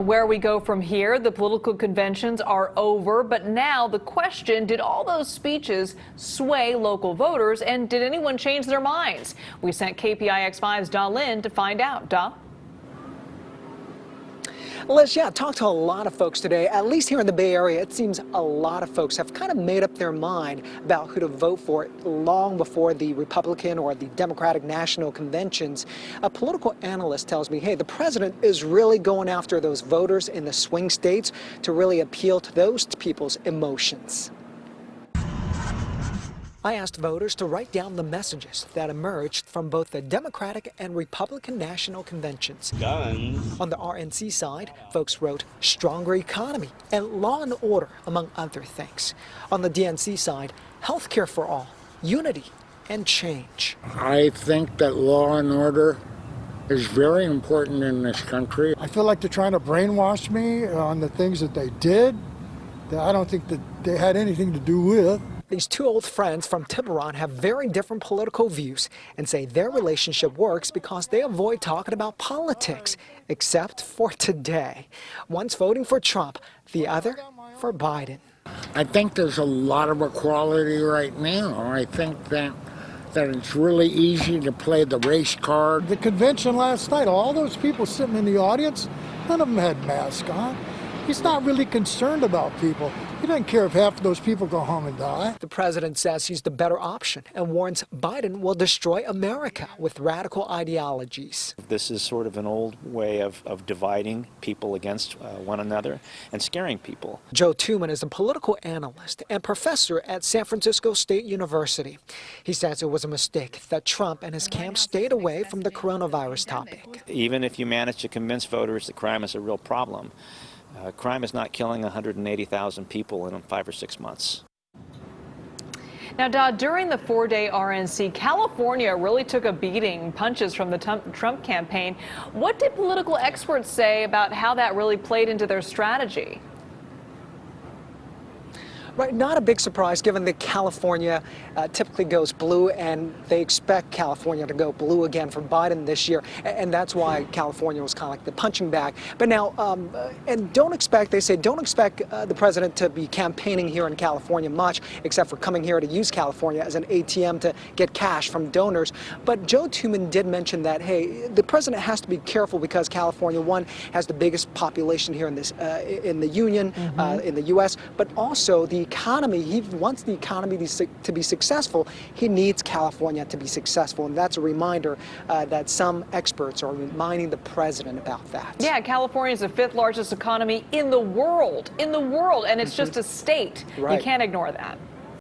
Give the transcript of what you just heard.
Where we go from here, the political conventions are over, but now the question, did all those speeches sway local voters, and did anyone change their minds? We sent KPIX 5's Da Lin to find out. Da? Liz, talked to a lot of folks today. At least here in the Bay Area, it seems a lot of folks have kind of made up their mind about who to vote for long before the Republican or the Democratic national conventions. A political analyst tells me, hey, the president is really going after those voters in the swing states to really appeal to those people's emotions. I asked voters to write down the messages that emerged from both the Democratic and Republican national conventions. Guns. On the RNC side, folks wrote stronger economy and law and order, among other things. On the DNC side, health care for all, unity, and change. I think that law and order is very important in this country. I feel like they're trying to brainwash me on the things that they did that I don't think that they had anything to do with. These two old friends from Tiburon have very different political views and say their relationship works because they avoid talking about politics, except for today. One's voting for Trump, the other for Biden. I think there's a lot of equality right now. I think that it's really easy to play the race card. The convention last night, all those people sitting in the audience, none of them had masks on. He's not really concerned about people. He doesn't care if half of those people go home and die. The president says he's the better option and warns Biden will destroy America with radical ideologies. This is sort of an old way of dividing people against one another and scaring people. Joe Tuman is a political analyst and professor at San Francisco State University. He says it was a mistake that Trump and his camp stayed away from the coronavirus topic. Even if you manage to convince voters that crime is a real problem, crime is not killing 180,000 people in 5 or 6 months. Now, Da, during the 4-day RNC, California really took a beating, punches from the Trump campaign. What did political experts say about how that really played into their strategy? Right, not a big surprise given that California typically goes blue, and they expect California to go blue again for Biden this year, and that's why California was kind of like the punching bag. But now, and don't expect the president to be campaigning here in California much, except for coming here to use California as an ATM to get cash from donors. But Joe Tuman did mention that, hey, the president has to be careful because California, one, has the biggest population here in this in the union, in the U.S., but also the economy. He wants the economy to be successful. He needs California to be successful, and that's a reminder that some experts are reminding the president about that. Yeah, California is the 5th largest economy in the world, and it's just a state. Right. You can't ignore that.